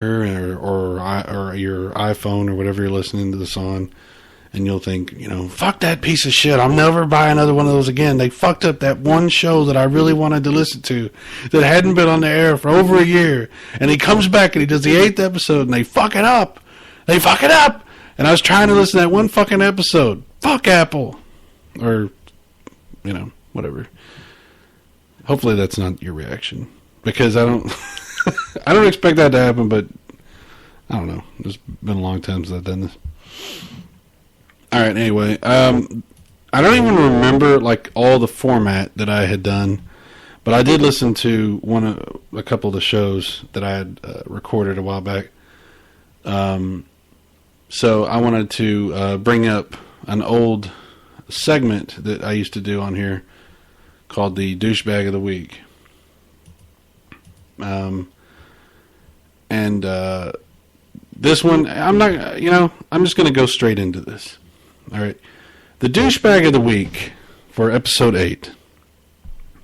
or your iPhone or whatever you're listening to this on, and you'll think, fuck that piece of shit. I'll never buy another one of those again. They fucked up that one show that I really wanted to listen to that hadn't been on the air for over a year. And he comes back and he does the 8th episode and they fuck it up. They fuck it up. And I was trying to listen to that one fucking episode. Fuck Apple. Or, whatever. Hopefully that's not your reaction. Because I don't I don't expect that to happen, but I don't know. It's been a long time since I've done this. All right, anyway, I don't even remember all the format that I had done, but I did listen to a couple of the shows that I had recorded a while back. So I wanted to bring up an old segment that I used to do on here called the Douchebag of the Week. And this one, I'm just going to go straight into this. All right. The douchebag of the week for episode 8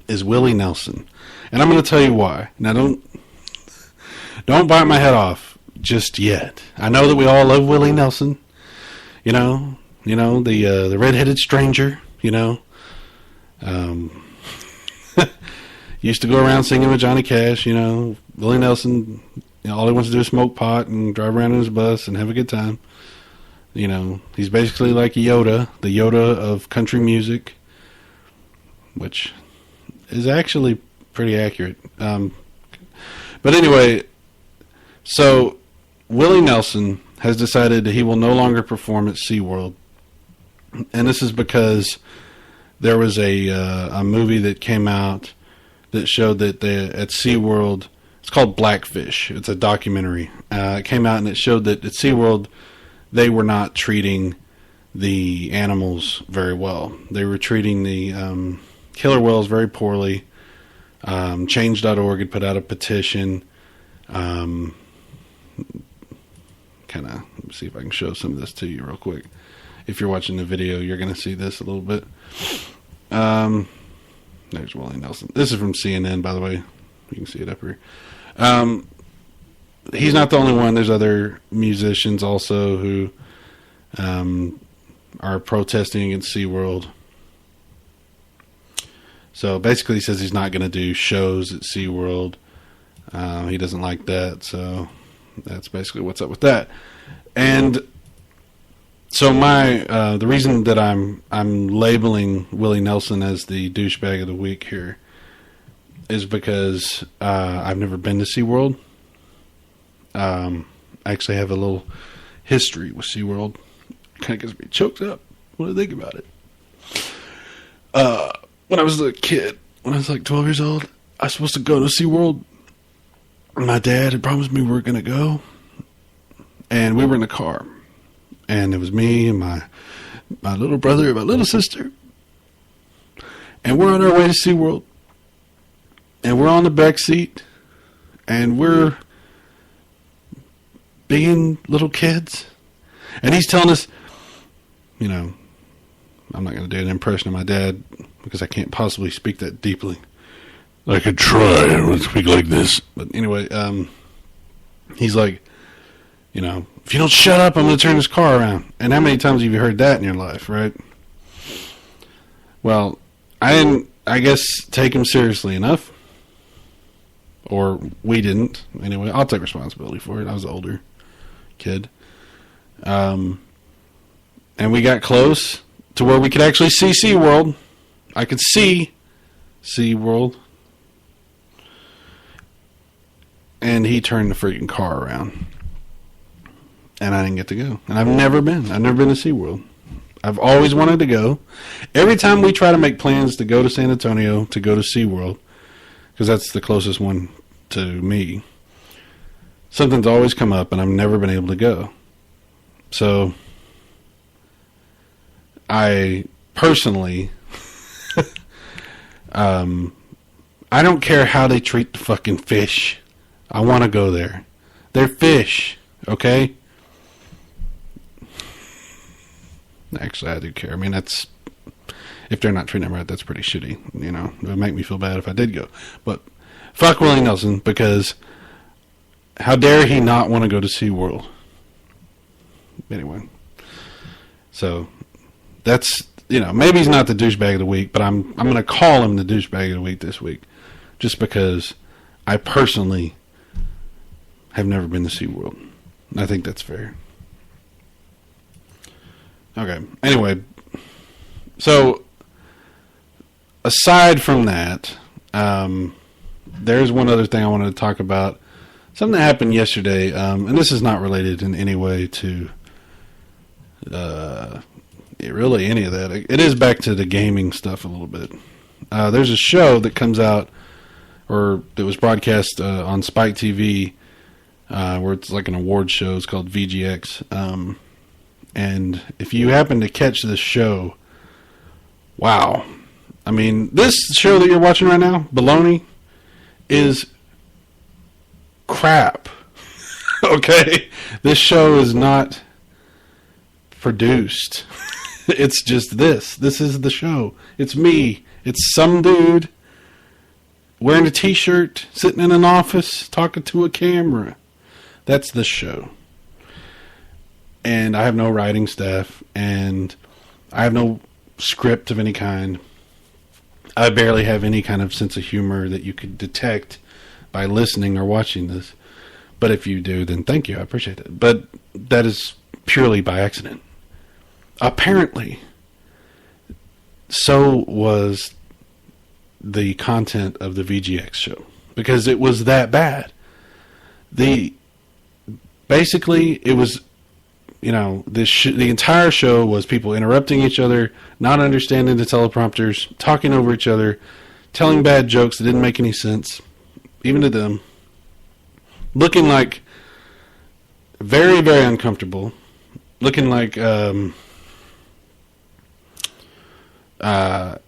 is Willie Nelson. And I'm going to tell you why. Now, don't bite my head off just yet. I know that we all love Willie Nelson. The redheaded stranger, used to go around singing with Johnny Cash, Willie Nelson, all he wants to do is smoke pot and drive around in his bus and have a good time. He's basically like Yoda, the Yoda of country music, which is actually pretty accurate. But anyway, so Willie Nelson has decided that he will no longer perform at SeaWorld. And this is because there was a movie that came out that showed that at SeaWorld, it's called Blackfish. It's a documentary. It came out and it showed that at SeaWorld, they were not treating the animals very well. They were treating the killer whales very poorly. Change.org had put out a petition. Let me see if I can show some of this to you real quick. If you're watching the video, you're going to see this a little bit. There's Willie Nelson. This is from CNN, by the way. You can see it up here. He's not the only one. There's other musicians also who are protesting against SeaWorld. So basically he says he's not going to do shows at SeaWorld. He doesn't like that. So that's basically what's up with that. And so the reason that I'm labeling Willie Nelson as the douchebag of the week here is because I've never been to SeaWorld. I actually have a little history with SeaWorld. Kind of gets me choked up when I think about it. When I was a kid, when I was like 12 years old, I was supposed to go to SeaWorld. My dad had promised me we were going to go. And we were in the car. And it was me and my little brother and my little sister. And we're on our way to SeaWorld. And we're on the back seat. And we're being little kids. And he's telling us, I'm not going to do an impression of my dad because I can't possibly speak that deeply. I could try and speak like this. But anyway, he's like, if you don't shut up, I'm going to turn this car around. And how many times have you heard that in your life, right? Well, I didn't, I guess, take him seriously enough. Or we didn't. Anyway, I'll take responsibility for it. I was an older kid. And we got close to where we could actually see SeaWorld. I could see SeaWorld. And he turned the freaking car around. And I didn't get to go. And I've never been. I've never been to SeaWorld. I've always wanted to go. Every time we try to make plans to go to San Antonio, to go to SeaWorld, because that's the closest one to me, something's always come up and I've never been able to go. So, I personally, I don't care how they treat the fucking fish. I want to go there. They're fish, okay? Actually, I do care. I mean, that's, if they're not treating them right, that's pretty shitty. It would make me feel bad if I did go. But fuck Willie Nelson, because how dare he not want to go to SeaWorld? Anyway, so that's, maybe he's not the douchebag of the week, but I'm going to call him the douchebag of the week this week, just because I personally have never been to SeaWorld. I think that's fair. Okay. Anyway, so aside from that, there's one other thing I wanted to talk about. Something that happened yesterday, and this is not related in any way to really any of that. It is back to the gaming stuff a little bit. There's a show that comes out, or that was broadcast on Spike TV, where it's like an award show. It's called VGX. And if you happen to catch this show, wow. I mean, this show that you're watching right now, Bologna, is crap. Okay? This show is not produced. It's just this. This is the show. It's me. It's some dude wearing a t-shirt, sitting in an office, talking to a camera. That's the show. And I have no writing staff, and I have no script of any kind. I barely have any kind of sense of humor that you could detect by listening or watching this. But if you do, then thank you. I appreciate it. But that is purely by accident. Apparently, so was the content of the VGX show, because it was that bad. Basically, it was, the entire show was people interrupting each other, not understanding the teleprompters, talking over each other, telling bad jokes that didn't make any sense, even to them, looking like very, very uncomfortable, looking like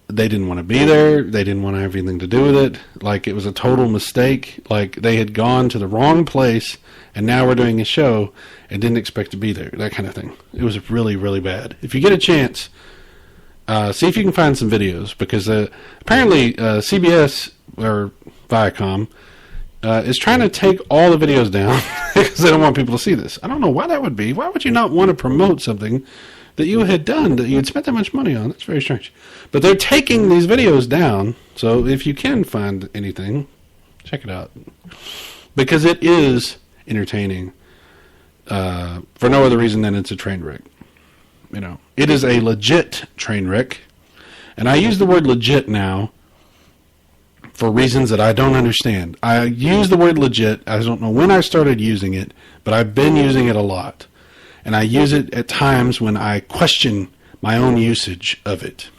they didn't want to be there, they didn't want to have anything to do with it, like it was a total mistake, like they had gone to the wrong place, and now we're doing a show and didn't expect to be there, that kind of thing. It was really, really bad. If you get a chance, see if you can find some videos, because apparently CBS, or Viacom, is trying to take all the videos down because they don't want people to see this. I don't know why that would be. Why would you not want to promote something that you had done, that you had spent that much money on? That's very strange. But they're taking these videos down, so if you can find anything, check it out. Because it is entertaining, for no other reason than it's a train wreck. It is a legit train wreck, and I use the word legit now for reasons that I don't understand. I use the word legit. I don't know when I started using it, but I've been using it a lot. And I use it at times when I question my own usage of it.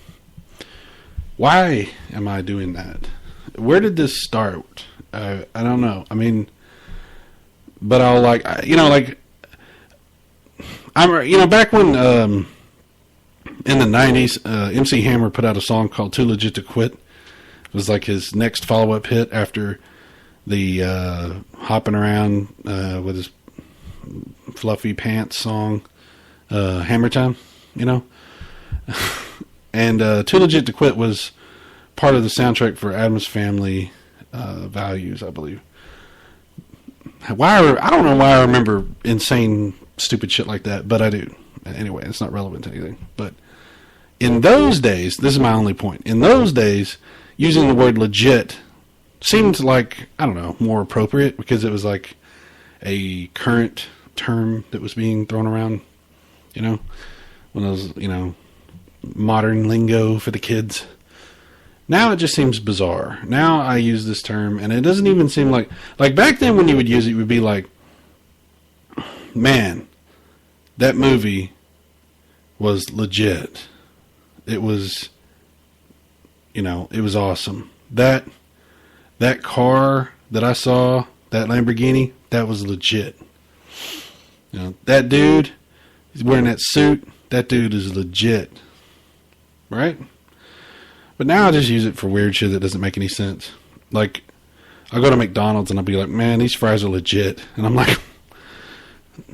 Why am I doing that? Where did this start? I don't know. I mean, but I'll back when in the 90s, MC Hammer put out a song called Too Legit to Quit. It was like his next follow-up hit after the hopping around with his fluffy pants song, Hammer Time, and Too Legit to Quit was part of the soundtrack for Addams Family Values, I believe. I don't know why I remember insane, stupid shit like that, but I do. Anyway, it's not relevant to anything. But in those days, this is my only point. In those days, using the word legit seemed like, I don't know, more appropriate, because it was like a current term that was being thrown around, one of those, modern lingo for the kids. Now it just seems bizarre. Now I use this term, and it doesn't even seem like back then when you would use it, you would be like, man, that movie was legit. It was, it was awesome. That car that I saw, that Lamborghini, that was legit. That dude, he's wearing that suit, that dude is legit. Right? But now I just use it for weird shit that doesn't make any sense. Like, I'll go to McDonald's and I'll be like, man, these fries are legit. And I'm like,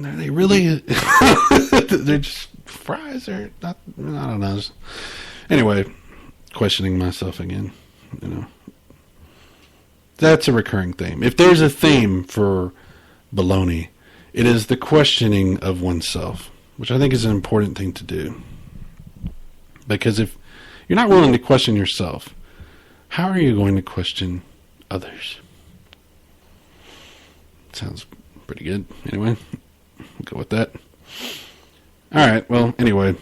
are they really? They're just fries, or not? I don't know. Anyway, questioning myself again. That's a recurring theme. If there's a theme for baloney. It is the questioning of oneself, which I think is an important thing to do. Because if you're not willing to question yourself, how are you going to question others? Sounds pretty good. Anyway, we'll go with that. All right, well, anyway.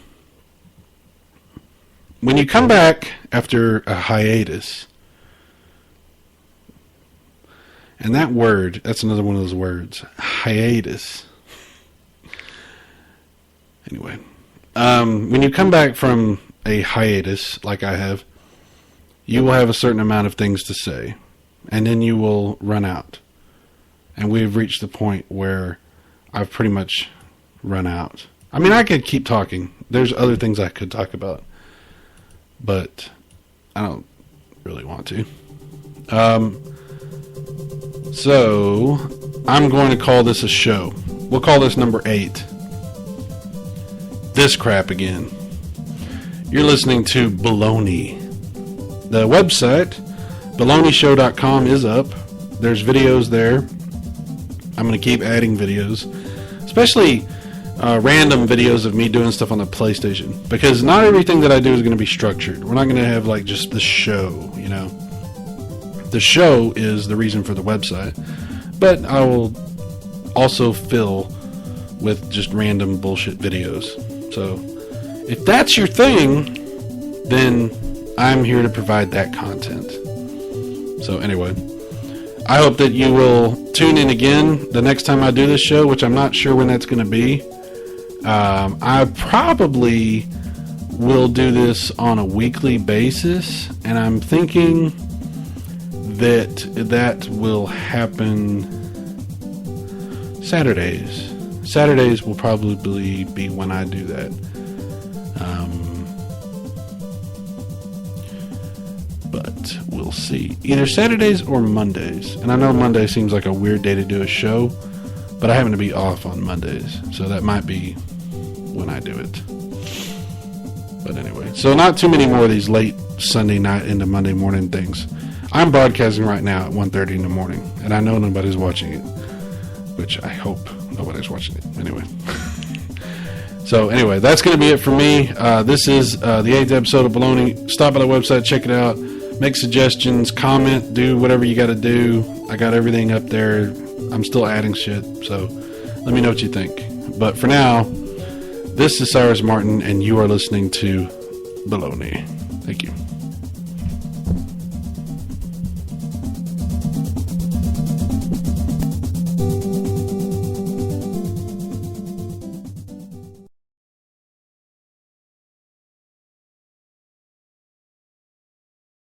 When you come back after a hiatus, and that word, that's another one of those words, hiatus. Anyway, when you come back from a hiatus, like I have, you will have a certain amount of things to say, and then you will run out. And we've reached the point where I've pretty much run out. I mean, I could keep talking. There's other things I could talk about, but I don't really want to. So, I'm going to call this a show. We'll call this number 8. This crap again. You're listening to Bologna. The website, bolognashow.com, is up. There's videos there. I'm going to keep adding videos. Especially random videos of me doing stuff on the PlayStation. Because not everything that I do is going to be structured. We're not going to have like just the show, you know. The show is the reason for the website, but I will also fill with just random bullshit videos. So if that's your thing, then I'm here to provide that content. So anyway, I hope that you will tune in again the next time I do this show, which I'm not sure when that's going to be. I probably will do this on a weekly basis, and I'm thinking that will happen Saturdays. Saturdays will probably be when I do that. But we'll see. Either Saturdays or Mondays. And I know Monday seems like a weird day to do a show, but I happen to be off on Mondays, so that might be when I do it. But anyway, so not too many more of these late Sunday night into Monday morning things. I'm broadcasting right now at 1:30 in the morning, and I know nobody's watching it, which I hope nobody's watching it. Anyway. So anyway, that's going to be it for me. This is the 8th episode of Bologna. Stop by the website, check it out, make suggestions, comment, do whatever you got to do. I got everything up there. I'm still adding shit, so let me know what you think. But for now, this is Cyrus Martin, and you are listening to Bologna. Thank you.